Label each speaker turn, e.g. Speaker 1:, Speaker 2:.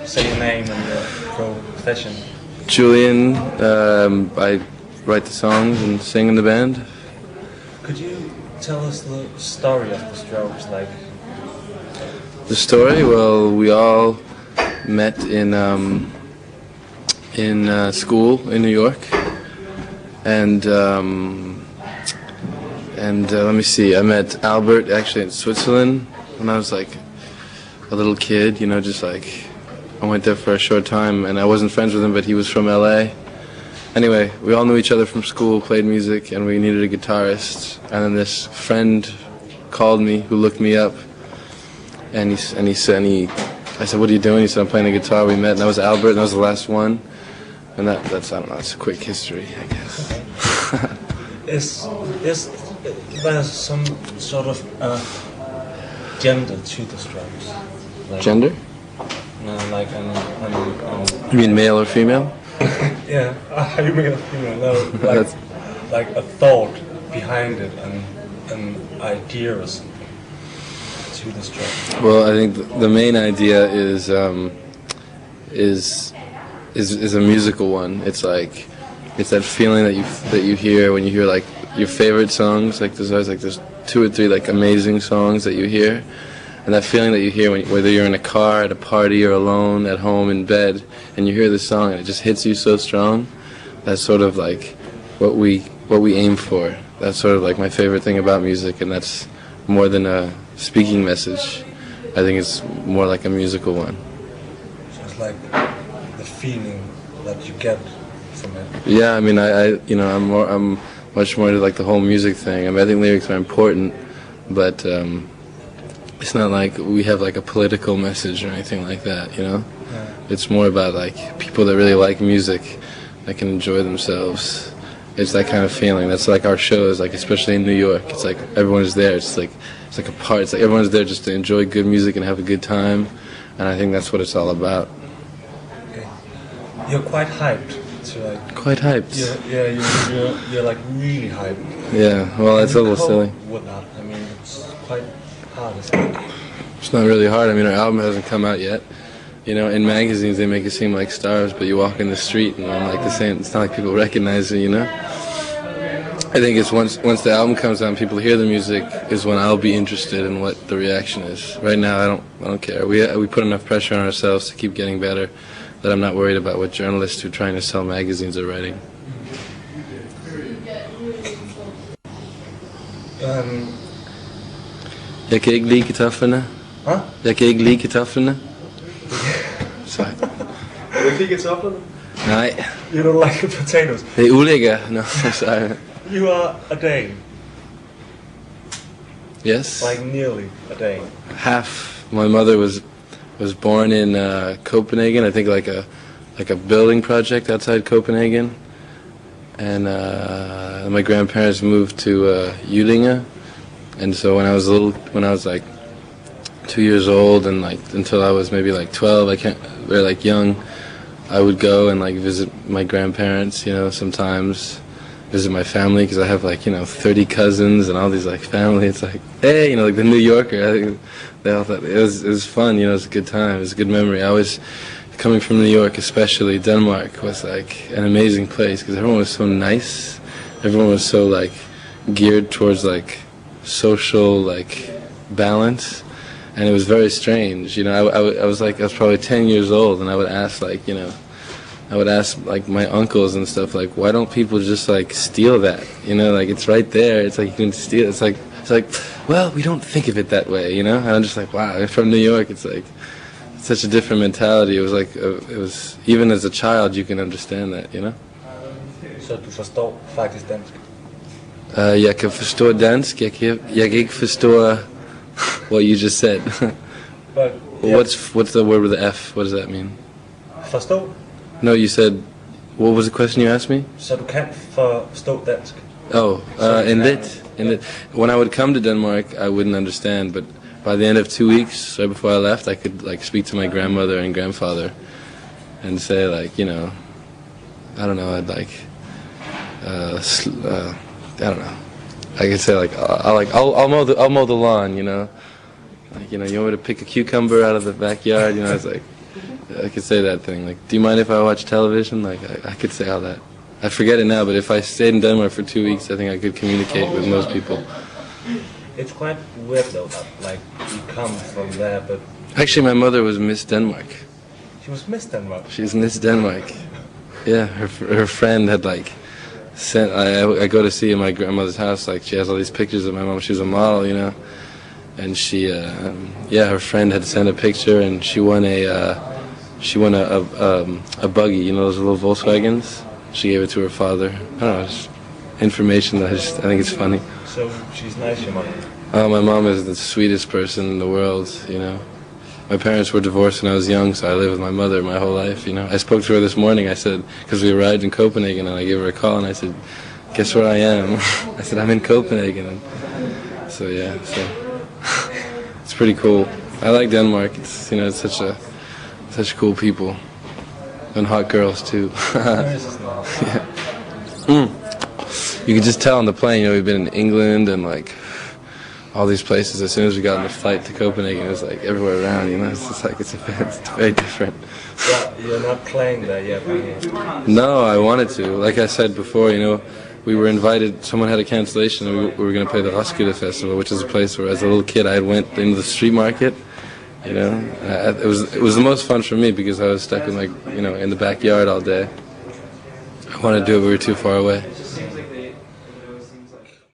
Speaker 1: say your name and your profession.
Speaker 2: Julian. I write the songs and sing in the band.
Speaker 1: Could you tell us the story of the Strokes? Like
Speaker 2: the story? Well, we all met in school in New York, and let me see. I met Albert actually in Switzerland when I was like a little kid. You know, just like I went there for a short time, and I wasn't friends with him, but he was from LA. Anyway, we all knew each other from school, played music, and we needed a guitarist. And then this friend called me, who looked me up, and I said, "What are you doing?" He said, "I'm playing the guitar." We met, and that was Albert, and that was the last one. And that's I don't know, it's a quick history, I guess.
Speaker 1: Is there some sort of gender to the Strokes? Like,
Speaker 2: Gender?
Speaker 1: No, like
Speaker 2: You mean male or female?
Speaker 1: Yeah, you mean a female? No, like a thought behind it and an idea or something to the Strokes.
Speaker 2: Well, I think the main idea is a musical one. It's that feeling that you hear when you hear like your favorite songs. Like there's always like there's 2 or 3 like amazing songs that you hear, and that feeling that you hear whether you're in a car, at a party, or alone at home in bed, and you hear the song and it just hits you so strong. That's sort of like what we aim for. That's sort of like my favorite thing about music, and that's more than a speaking message. I think it's more like a musical one.
Speaker 1: So it's like the feeling that you get from it.
Speaker 2: Yeah, I mean, I'm much more into like the whole music thing. I mean, I think lyrics are important, but it's not like we have like a political message or anything like that, you know?
Speaker 1: Yeah.
Speaker 2: It's more about like people that really like music, that can enjoy themselves. It's that kind of feeling. That's like our shows, like especially in New York. It's like everyone is there. It's like a part. It's like everyone's there just to enjoy good music and have a good time, and I think that's what it's all about.
Speaker 1: Okay. You're quite hyped. To like.
Speaker 2: Quite hyped.
Speaker 1: You're like really hyped.
Speaker 2: Yeah. Well, that's a little silly.
Speaker 1: With that, I mean, it's quite hard. Isn't it?
Speaker 2: It's not really hard. I mean, our album hasn't come out yet. You know, in magazines they make it seem like stars, but you walk in the street and I'm like the same. It's not like people recognize you, you know. I think it's once the album comes out and people hear the music is when I'll be interested in what the reaction is. Right now, I don't care. We put enough pressure on ourselves to keep getting better that I'm not worried about what journalists who are trying to sell magazines are writing. Jeg kan ikke lide kartoflerne.
Speaker 1: Huh?
Speaker 2: Jeg kan ikke lide kartoflerne. Sorry.
Speaker 1: You don't like kartoflerne?
Speaker 2: Nej.
Speaker 1: You don't like the potatoes?
Speaker 2: Det er ulækker. No, sorry.
Speaker 1: You are a Dane.
Speaker 2: Yes.
Speaker 1: Like nearly a Dane.
Speaker 2: Half. My mother was born in Copenhagen. I think like a building project outside Copenhagen, and my grandparents moved to Julian, and so when I was like 2 years old and like until I was maybe like 12, or like young, I would go and like visit my grandparents, you know, sometimes visit my family because I have like, you know, 30 cousins and all these like family. It's like, hey, you know, like the New Yorker. I think they all thought it was fun, you know, it was a good time, it was a good memory. I was coming from New York, especially Denmark was like an amazing place because everyone was so nice. Everyone was so like geared towards like social like balance. And it was very strange, you know. I was probably 10 years old, and I would ask, like, you know, like my uncles and stuff, like, why don't people just like steal that? You know, like it's right there. It's like you can steal. It's like, well, we don't think of it that way, you know. And I'm just like, wow. From New York, it's like such a different mentality. It was like, it was even as a child, you can understand that, you know.
Speaker 1: Så du forstår faktisk dansk?
Speaker 2: Jeg kan forstå dansk. Jeg kan ikke forstå what you just said.
Speaker 1: But yeah.
Speaker 2: What's the word with the F? What does that mean?
Speaker 1: Forstå?
Speaker 2: No, you said. What was the question you asked me?
Speaker 1: Så du kan forstå dansk?
Speaker 2: Oh, in lit. When I would come to Denmark, I wouldn't understand, but by the end of 2 weeks, right before I left, I could like speak to my grandmother and grandfather, and say like, you know, I don't know, I'd like, I don't know. I could say like, I'll mow the lawn, you know, like, you know, you want me to pick a cucumber out of the backyard, you know, it's like, I could say that thing. Like, do you mind if I watch television? Like, I could say all that. I forget it now, but if I stayed in Denmark for 2 weeks, I think I could communicate with most people.
Speaker 1: It's quite weird though, that, like, you come from there, but...
Speaker 2: Actually, my mother was Miss Denmark.
Speaker 1: She was Miss Denmark?
Speaker 2: She's Miss Denmark. Yeah, her friend had, like, sent... I go to see in my grandmother's house, like, she has all these pictures of my mom. She was a model, you know? And she, her friend had sent a picture, and she won a buggy, you know, those little Volkswagens? She gave it to her father. I don't know, just information that I think it's funny.
Speaker 1: So she's nice, your mom?
Speaker 2: Oh, my mom is the sweetest person in the world, you know. My parents were divorced when I was young, so I lived with my mother my whole life, you know. I spoke to her this morning, I said, because we arrived in Copenhagen, and I gave her a call, and I said, guess where I am? I said, I'm in Copenhagen. And so, yeah, it's pretty cool. I like Denmark. It's, you know, it's such cool people. And hot girls, too. Yeah. You could just tell on the plane, you know, we've been in England and, like, all these places. As soon as we got on the flight to Copenhagen, it was, like, everywhere around, you know. It's just like, it's very different.
Speaker 1: Yeah, you're not playing there yet, are you?
Speaker 2: No, I wanted to. Like I said before, you know, we were invited, someone had a cancellation, and we were going to play the Roskilde Festival, which is a place where, as a little kid, I went into the street market. You know, it was the most fun for me because I was stuck in, like, you know, in the backyard all day. I wanted to do it, but we were too far away.